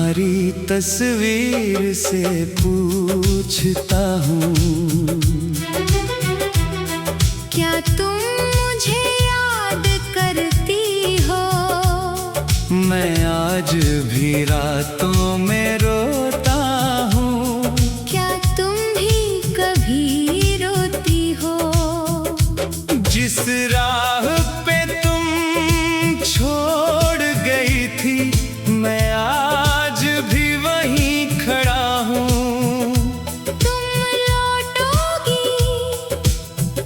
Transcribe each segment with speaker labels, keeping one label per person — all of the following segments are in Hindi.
Speaker 1: तुम्हारी तस्वीर से पूछता हूँ,
Speaker 2: क्या तुम मुझे याद करती हो?
Speaker 1: मैं आज भी रातों में रोता हूँ।
Speaker 2: क्या तुम भी कभी रोती हो?
Speaker 1: जिस राह पे तुम छोड़ गई थी, मैं आज भी वहीं खड़ा हूँ।
Speaker 2: तुम लौटोगी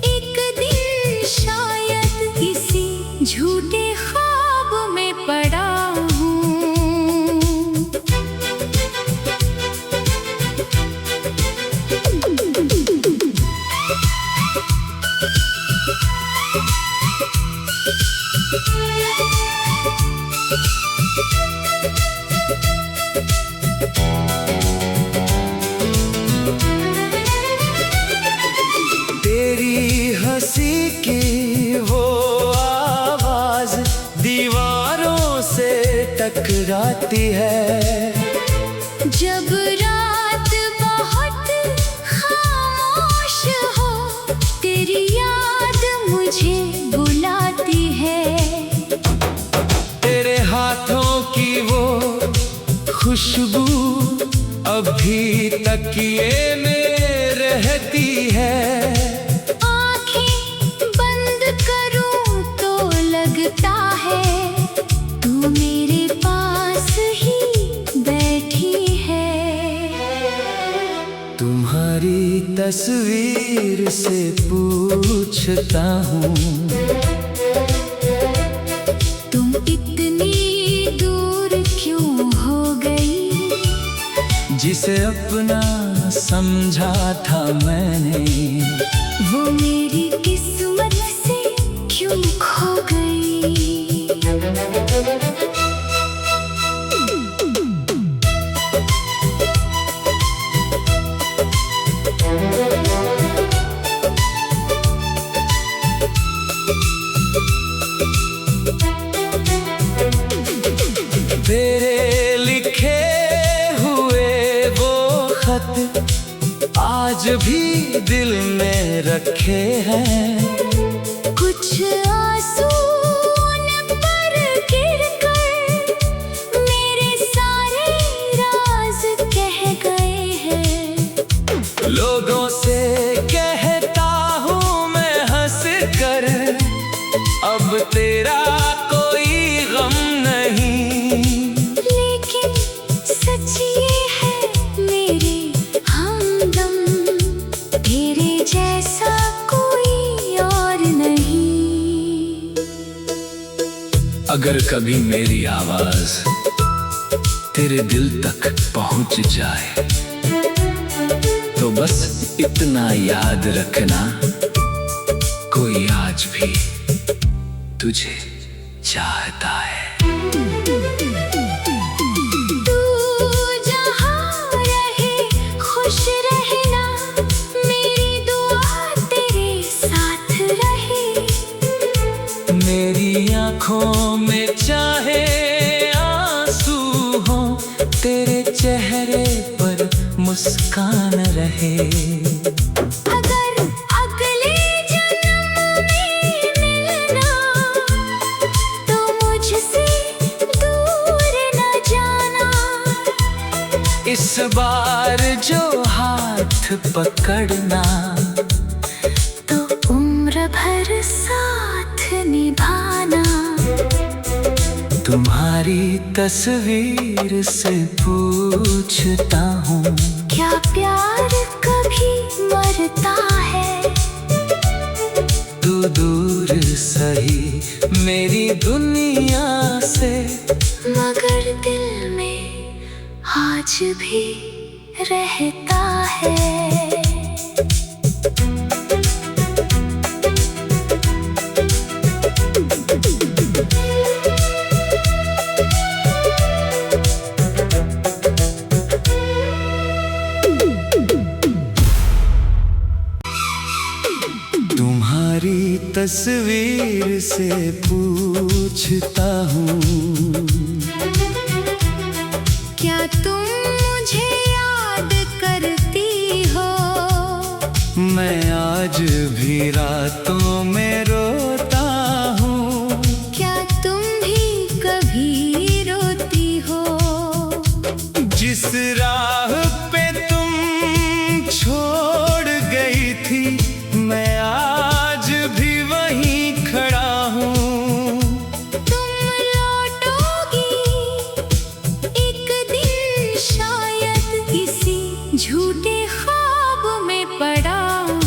Speaker 2: एक दिन, शायद इसी झूठे ख्वाब में पड़ा हूँ।
Speaker 1: तेरी हंसी की वो आवाज दीवारों से टकराती है।
Speaker 2: जब रात बहुत खामोश हो, तेरी याद मुझे बुलाती है।
Speaker 1: तेरे हाथों की वो खुशबू अभी तकिए में रहती है।
Speaker 2: आँखें बंद करूं तो लगता है तू मेरे पास ही बैठी है।
Speaker 1: तुम्हारी तस्वीर से पूछता हूँ,
Speaker 2: तुम इतनी दूर क्यों हो गई?
Speaker 1: जिसे अपना समझा था मैंने,
Speaker 2: वो मेरी किस्मत से क्यों खो गई?
Speaker 1: तेरे लिखे हुए वो खत आज भी दिल में रखे हैं।
Speaker 2: कुछ आंसू उन पर गिरकर मेरे सारे राज कह गए हैं।
Speaker 1: लोगों से कहता हूँ मैं हंस कर, अब तेरा कोई गम नहीं।
Speaker 2: लेकिन सच ये है मेरे हमदम, तेरे जैसा कोई और नहीं।
Speaker 1: अगर कभी मेरी आवाज तेरे दिल तक पहुंच जाए, तो बस इतना याद रखना, कोई आज भी तुझे चाहता है।
Speaker 2: तू जहाँ रहे खुश रहना, मेरी दुआ तेरे साथ रहे।
Speaker 1: मेरी आँखों में चाहे आंसू हो, तेरे चेहरे पर मुस्कान रहे।
Speaker 2: अगर अगले जन्म में मिलना, तो मुझसे दूर न जाना।
Speaker 1: इस बार जो हाथ पकड़ना,
Speaker 2: तो उम्र भर साथ निभाना।
Speaker 1: तुम्हारी तस्वीर से पूछता हूँ,
Speaker 2: क्या प्यार कभी मरता है?
Speaker 1: तू दूर सही मेरी दुनिया से,
Speaker 2: मगर दिल में आज भी रहता है।
Speaker 1: तुम्हारी तस्वीर से पूछता हूँ,
Speaker 2: क्या
Speaker 1: भी रातों में रोता हूँ।
Speaker 2: क्या तुम भी कभी रोती हो?
Speaker 1: जिस राह पे तुम छोड़ गई थी, मैं आज भी वहीं खड़ा हूँ।
Speaker 2: तुम लौटोगी एक दिन शायद, इसी झूठे ख्वाब में पड़ा हूँ।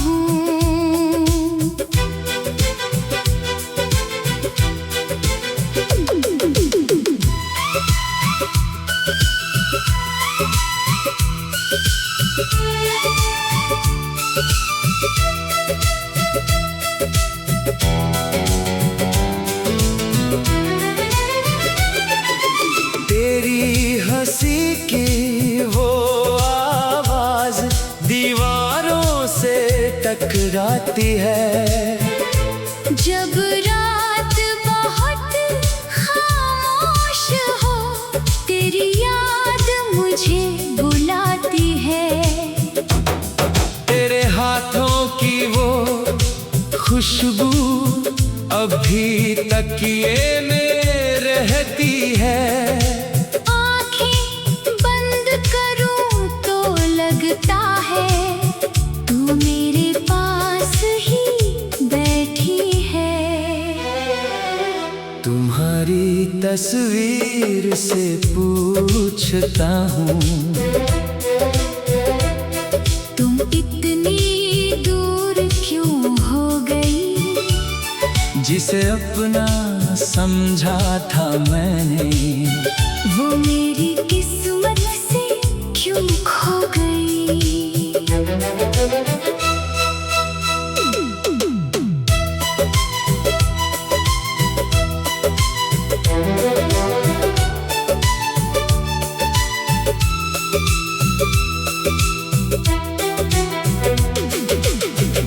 Speaker 1: तेरी हंसी की वो आवाज दीवारों से टकराती है।
Speaker 2: जब रात बहुत खामोश हो, तेरी याद मुझे बुलाती है।
Speaker 1: तेरे हाथों की वो खुशबू अभी तकिए में रहती है।
Speaker 2: आँखें बंद करूं तो लगता है तू मेरे पास ही बैठी है।
Speaker 1: तुम्हारी तस्वीर से पूछता हूँ,
Speaker 2: तुम इतनी दूर क्यों हो गई?
Speaker 1: जिसे अपना समझा था मैंने,
Speaker 2: वो मेरी किस्मत से क्यों खो गई?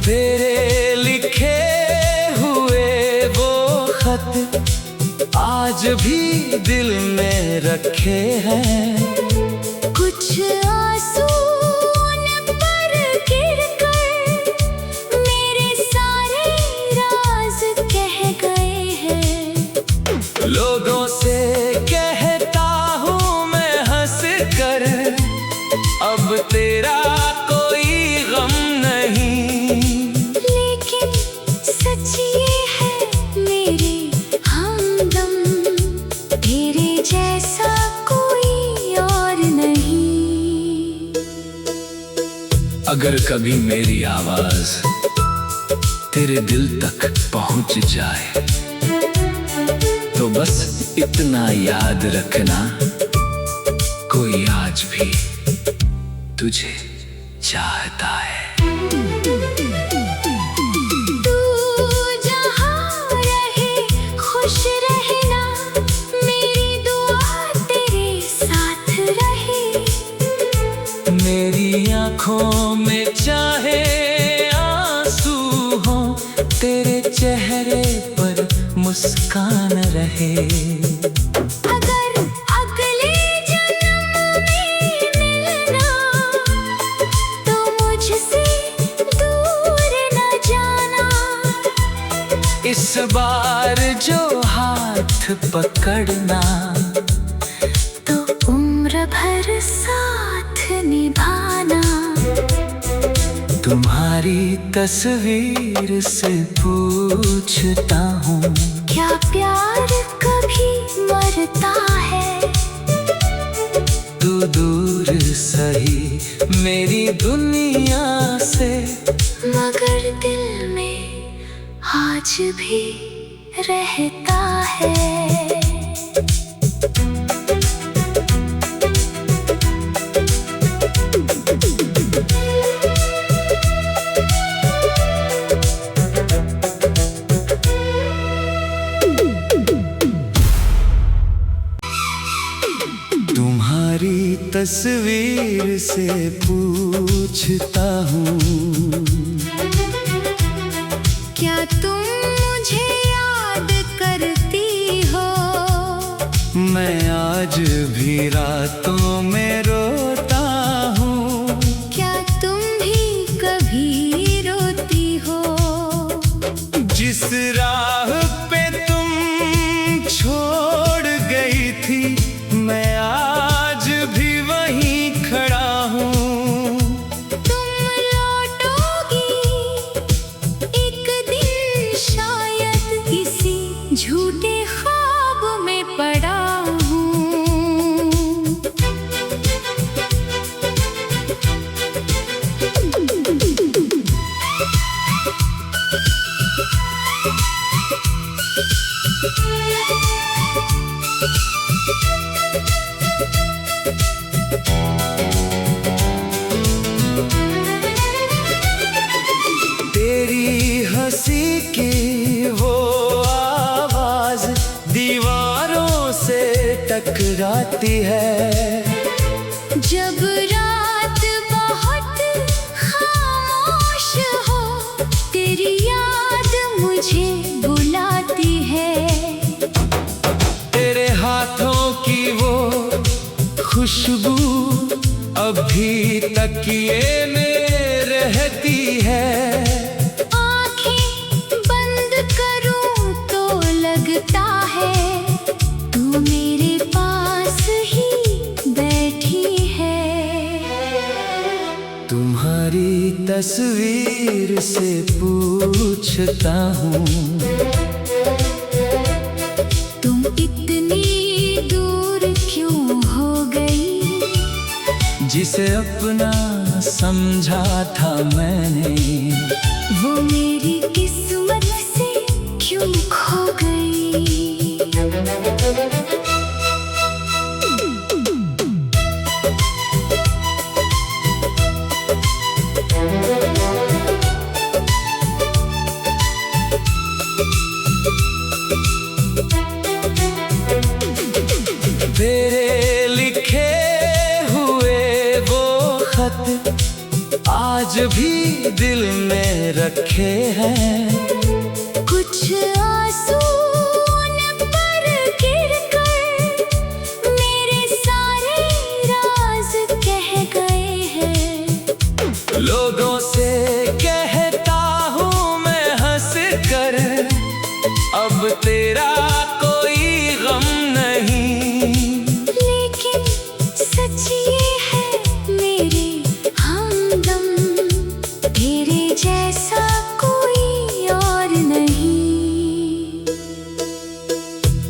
Speaker 1: तेरे लिखे हुए वो खत आज भी दिल में रखे हैं।
Speaker 2: कुछ आंसू उन पर गिरकर मेरे सारे राज कह गए हैं।
Speaker 1: लोगों से कहता हूँ मैं हंस कर, अब तेरा कोई गम नहीं।
Speaker 2: लेकिन सच ये है मेरे हमदम, तेरे जैसा कोई और नहीं।
Speaker 1: अगर कभी मेरी आवाज तेरे दिल तक पहुंच जाए, तो बस इतना याद रखना, कोई आज भी तुझे चाहता है।
Speaker 2: तू जहाँ रहे खुश रहना, मेरी दुआ तेरे साथ रहे।
Speaker 1: मेरी आँखों में चाहे आंसू हो, तेरे चेहरे पर मुस्कान रहे।
Speaker 2: अगर अगले जन्म में मिलना, तो मुझसे दूर न जाना।
Speaker 1: इस बार जो हाथ पकड़ना,
Speaker 2: तो उम्र भर साथ निभाना।
Speaker 1: तुम्हारी तस्वीर से पूछता हूँ,
Speaker 2: क्या प्यार कभी मरता है?
Speaker 1: तू दूर सही मेरी दुनिया से,
Speaker 2: मगर दिल में आज भी रहता है।
Speaker 1: तुम्हारी तस्वीर से पूछता हूँ,
Speaker 2: क्या तुम मुझे याद करती हो?
Speaker 1: मैं आज भी रातों में रोता हूँ।
Speaker 2: क्या तुम भी कभी रोती हो?
Speaker 1: जाती है।
Speaker 2: जब रात बहुत खामोश हो, तेरी याद मुझे बुलाती है।
Speaker 1: तेरे हाथों की वो खुशबू अभी तक ये में रहती है।
Speaker 2: आँखें बंद करूं तो लगता है तू मेरे पास ही बैठी है।
Speaker 1: तुम्हारी तस्वीर से पूछता हूँ,
Speaker 2: तुम इतनी दूर क्यों हो गई?
Speaker 1: जिसे अपना समझा था मैंने,
Speaker 2: वो मेरी किस्मत से क्यों खो गई?
Speaker 1: तेरे लिखे हुए वो खत आज भी दिल में रखे हैं।
Speaker 2: कुछ आंसू उन पर गिरकर मेरे सारे राज कह गए हैं।
Speaker 1: लोगों से कहता हूँ मैं हंस कर, अब तेरा कोई गम नहीं।
Speaker 2: लेकिन सच ये है मेरे हमदम, तेरे जैसा कोई और नहीं।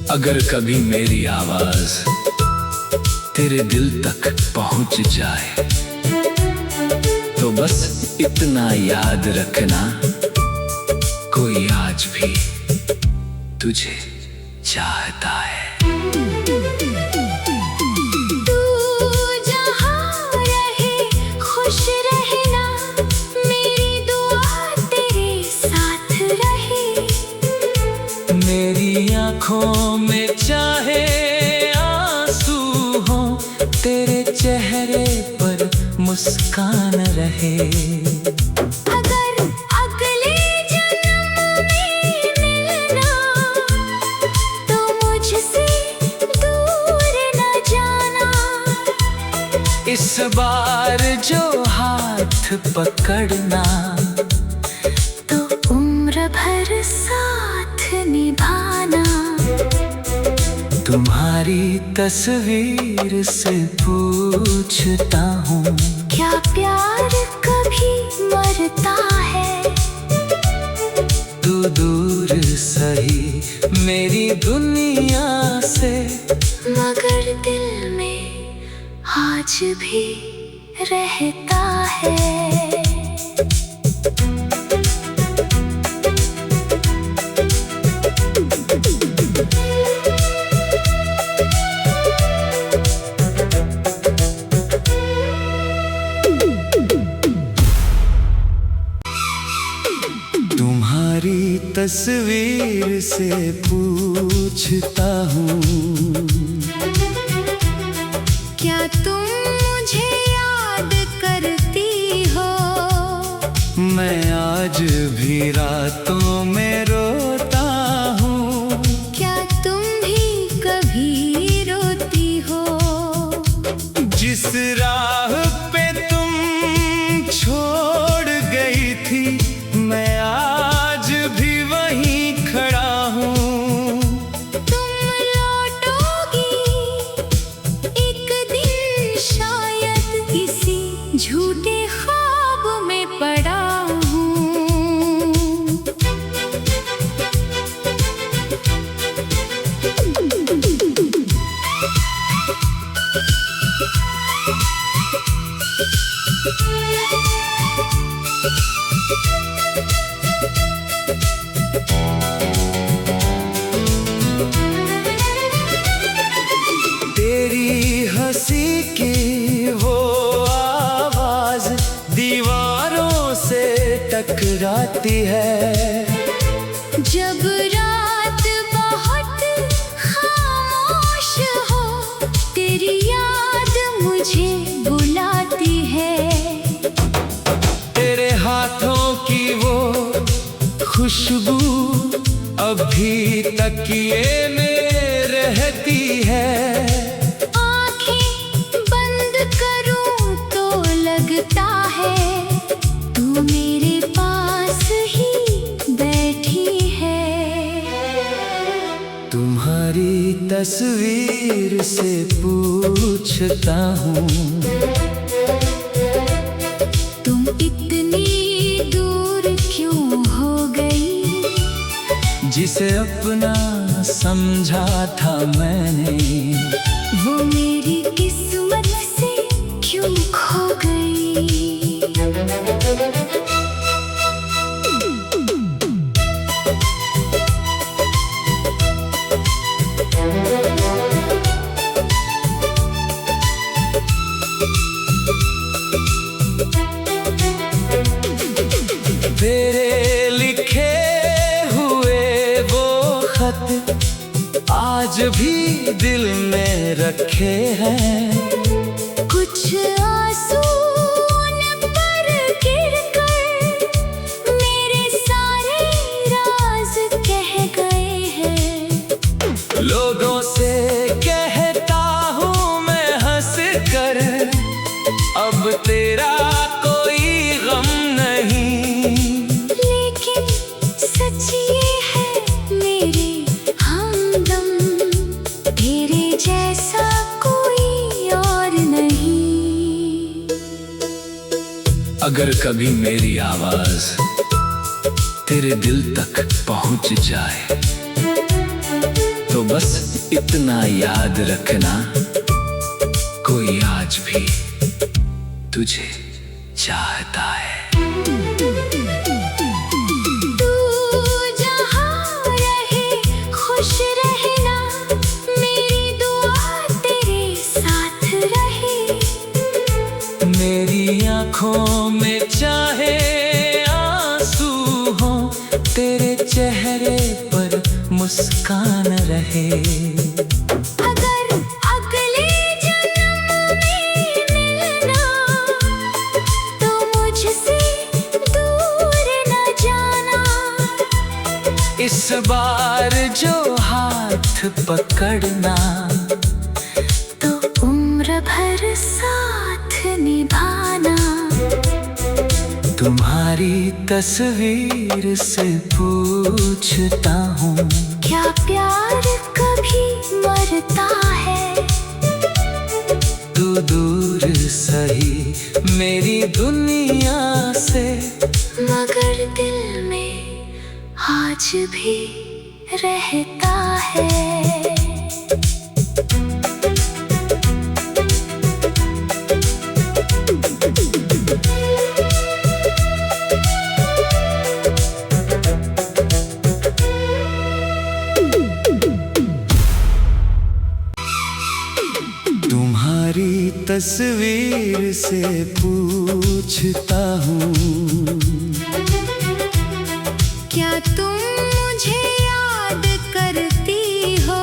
Speaker 1: अगर कभी मेरी आवाज तेरे दिल तक पहुंच जाए, तो बस इतना याद रखना, कोई आज भी तुझे चाहता है।
Speaker 2: तू जहाँ रहे खुश रहना, मेरी दुआ तेरे साथ रहे।
Speaker 1: मेरी आँखों में चाहे आंसू हो, तेरे चेहरे पर मुस्कान रहे।
Speaker 2: अगर अगले जन्म में मिलना, तो मुझसे दूर न जाना।
Speaker 1: इस बार जो हाथ पकड़ना,
Speaker 2: तो उम्र भर साथ निभाना।
Speaker 1: तुम्हारी तस्वीर से पूछता हूँ,
Speaker 2: क्या प्यार कभी मरता है?
Speaker 1: तू दूर सही मेरी दुनिया से,
Speaker 2: मगर दिल में आज भी रहता है।
Speaker 1: तुम्हारी तस्वीर से पूछता हूँ,
Speaker 2: क्या तुम मुझे याद करती हो?
Speaker 1: मैं आज भी रातों में रोता हूँ।
Speaker 2: क्या तुम भी कभी रोती हो?
Speaker 1: जिस राह पे तुम छोड़ गई थी, मैं आज भी वहीं खड़ा हूँ।
Speaker 2: तुम लौटोगी एक दिन शायद, इसी झूठे ख्वाब में पड़ा हूँ।
Speaker 1: तेरी हंसी की वो आवाज दीवारों से टकराती है।
Speaker 2: जब रात बहुत खामोश हो, तेरी याद मुझे बुलाती है।
Speaker 1: तेरे हाथों की वो खुशबू अभी तकिए में रहती है।
Speaker 2: आँखें बंद करूं तो लगता है तू मेरे पास ही बैठी है।
Speaker 1: तुम्हारी तस्वीर से पूछता हूँ,
Speaker 2: तुम इतनी दूर क्यों हो गई?
Speaker 1: जिसे अपना समझा था मैंने,
Speaker 2: वो मेरी किस्मत से क्यों खो गई?
Speaker 1: तेरे लिखे हुए वो खत आज भी दिल में रखे हैं।
Speaker 2: कुछ आंसू उन पर गिरकर मेरे सारे राज कह गए हैं।
Speaker 1: लोगों से कहता हूँ मैं हंस कर, अब तेरा कोई गम नहीं।
Speaker 2: लेकिन सच ये है मेरे हमदम, तेरे जैसा कोई और नहीं।
Speaker 1: अगर कभी मेरी आवाज तेरे दिल तक पहुंच जाए तो बस इतना याद रखना, कोई आज भी तुझे चाहता है।
Speaker 2: तू जहाँ रहे खुश रहना, मेरी दुआ तेरे साथ रहे।
Speaker 1: मेरी आँखों में चाहे आंसू हो, तेरे चेहरे पर मुस्कान रहे।
Speaker 2: अगर अगले जन्म में मिलना तो मुझसे दूर न जाना।
Speaker 1: इस बार जो हाथ पकड़ना
Speaker 2: तो उम्र भर साथ निभाना।
Speaker 1: तुम्हारी तस्वीर से पूछता हूँ,
Speaker 2: क्या प्यार कभी मरता है?
Speaker 1: तू दूर सही मेरी दुनिया से,
Speaker 2: मगर दिल में आज भी रहता है।
Speaker 1: तुम्हारी तस्वीर से पूछता हूँ,
Speaker 2: क्या तुम मुझे याद करती हो?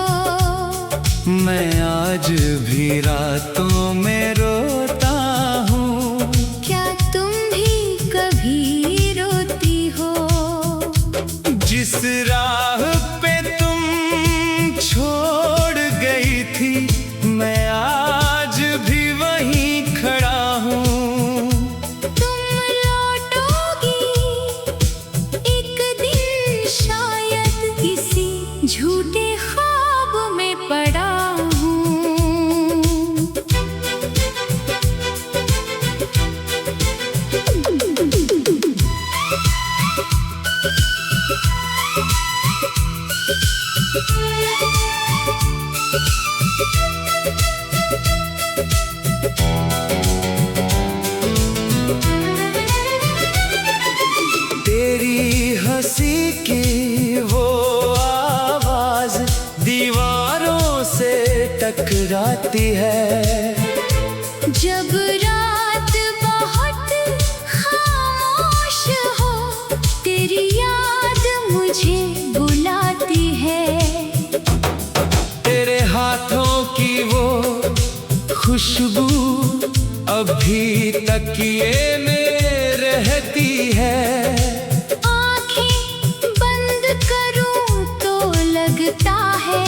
Speaker 1: मैं आज भी रातों में रोता हूँ।
Speaker 2: क्या तुम भी कभी रोती हो?
Speaker 1: जिस राह पे तुम छोड़ गई थी, मैं आज भी वहीं खड़ा हूँ।
Speaker 2: तुम लौटोगी एक दिन शायद, इसी झूठे ख्वाब में पड़ा हूँ।
Speaker 1: तेरी हंसी की वो आवाज दीवारों से टकराती है।
Speaker 2: जब रात बहुत खामोश हो, तेरी याद मुझे बुलाती है।
Speaker 1: तेरे हाथों की वो खुशबू अभी तकिए में रहती है।
Speaker 2: आँखें बंद करूं तो लगता है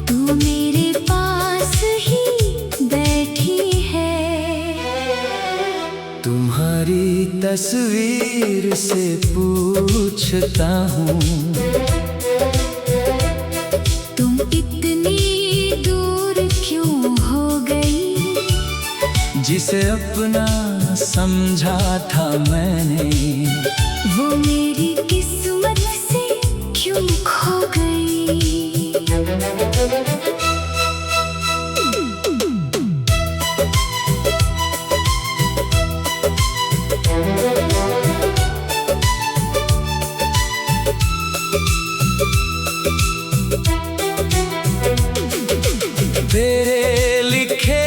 Speaker 2: तू मेरे पास ही बैठी है।
Speaker 1: तुम्हारी तस्वीर से पूछता हूँ,
Speaker 2: तुम इतनी दूर क्यों हो गई?
Speaker 1: जिसे अपना समझा था मैंने,
Speaker 2: वो मेरी किस्मत से क्यों खो गई?
Speaker 1: तेरे लिखे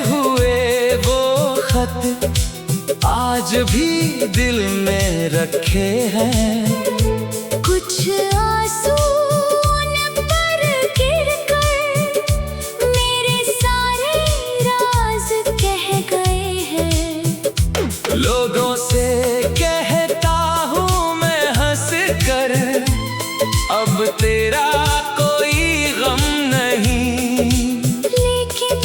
Speaker 1: हुए वो खत आज भी दिल में रखे हैं।
Speaker 2: कुछ आंसू उन पर गिरकर मेरे सारे राज कह गए हैं।
Speaker 1: लोगों से कहता हूँ मैं हंस कर, अब तेरा कोई गम नहीं।
Speaker 2: लेकिन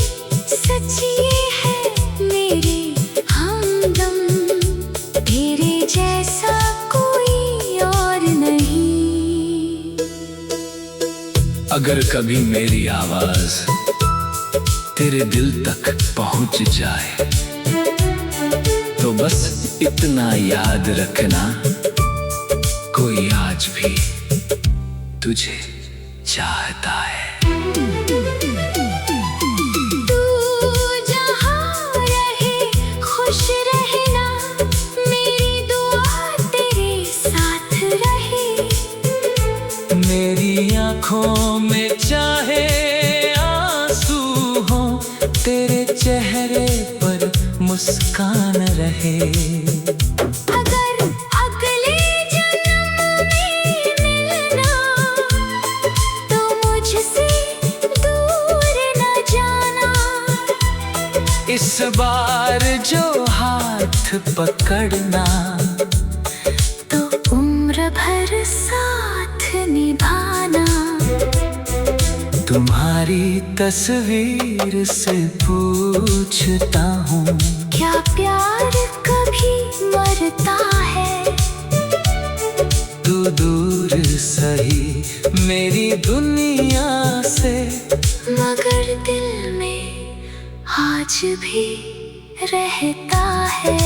Speaker 2: सच ये है मेरे हमदम, तेरे जैसा कोई और नहीं।
Speaker 1: अगर कभी मेरी आवाज तेरे दिल तक पहुंच जाए तो बस इतना याद रखना, कोई आज भी तुझे चाहता है।
Speaker 2: तू जहाँ रहे खुश रहना, मेरी दुआ तेरे साथ रहे।
Speaker 1: मेरी आँखों में चाहे आंसू हो, तेरे चेहरे पर मुस्कान रहे।
Speaker 2: अगर अगले जन्म में मिलना तो मुझसे दूर न जाना।
Speaker 1: इस बार जो हाथ पकड़ना,
Speaker 2: तो उम्र भर साथ निभाना।
Speaker 1: तुम्हारी तस्वीर से पूछता हूँ,
Speaker 2: क्या प्यार कभी मरता है?
Speaker 1: तू दूर सही मेरी दुनिया से,
Speaker 2: मगर दिल में आज भी रहता है।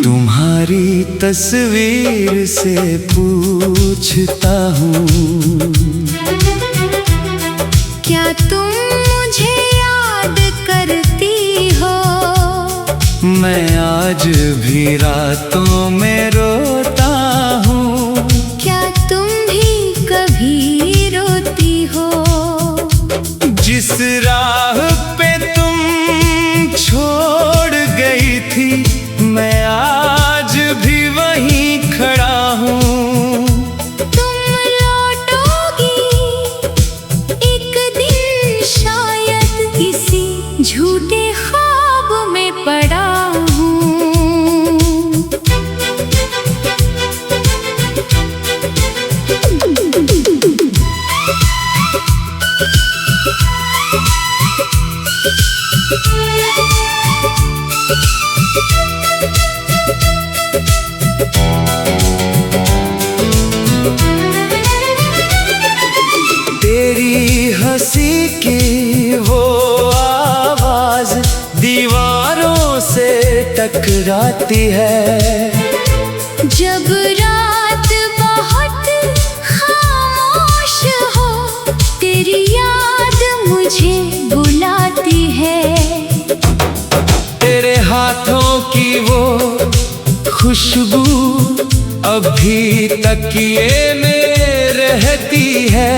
Speaker 1: तुम्हारी तस्वीर से पूछता हूँ,
Speaker 2: क्या तुम मुझे याद करती हो?
Speaker 1: मैं आज भी रातों में रोता हूँ।
Speaker 2: क्या तुम भी कभी रोती हो?
Speaker 1: जिस राह पे तुम छोड़ गई थी, मैं आज भी वहीं खड़ा हूँ।
Speaker 2: तुम लौटोगी एक दिन शायद, किसी झूठे ख्वाब में पड़ा हूँ।
Speaker 1: तेरी हंसी की वो आवाज दीवारों से टकराती है।
Speaker 2: जब रात बहुत खामोश हो, तेरी याद मुझे बुलाती है।
Speaker 1: तेरे हाथों की वो खुशबू अभी तकिए में रहती है।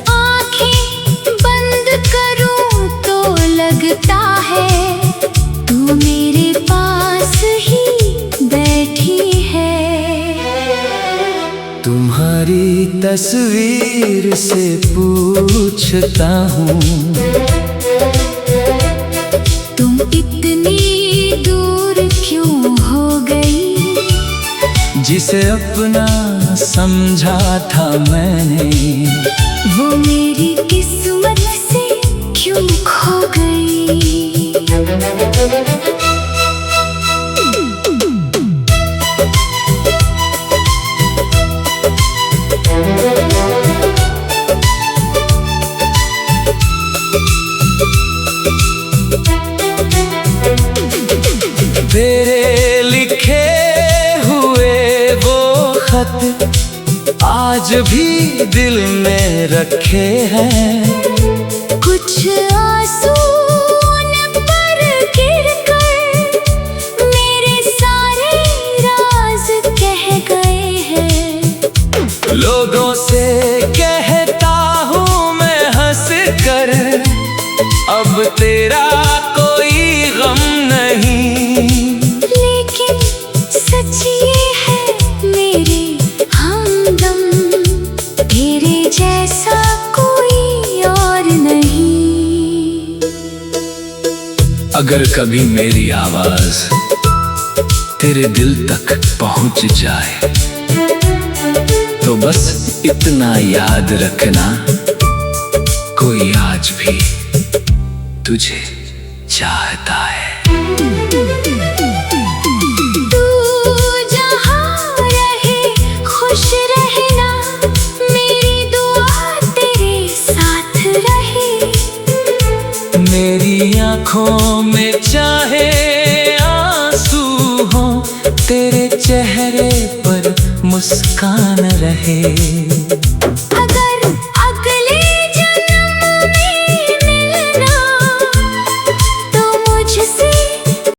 Speaker 2: आँखें
Speaker 1: तस्वीर से पूछता हूँ,
Speaker 2: तुम इतनी दूर क्यों हो गई?
Speaker 1: जिसे अपना समझा था मैंने,
Speaker 2: वो मेरी किस्मत से क्यों खो गई?
Speaker 1: तेरे लिखे हुए वो खत आज भी दिल में रखे हैं।
Speaker 2: कुछ आंसू उन पर गिरकर मेरे सारे राज कह गए हैं।
Speaker 1: लोगों से कहता हूँ मैं हंस कर, अब तेरा कोई गम नहीं।
Speaker 2: लेकिन सच ये है मेरे हमदम, तेरे जैसा कोई और नहीं।
Speaker 1: अगर कभी मेरी आवाज तेरे दिल तक पहुंच जाए, तो बस इतना याद रखना, कोई आज भी तुझे चाहता है।
Speaker 2: तू जहाँ रहे खुश रहना, मेरी दुआ तेरे साथ रहे।
Speaker 1: मेरी आँखों में चाहे आंसू हो, तेरे चेहरे पर मुस्कान रहे।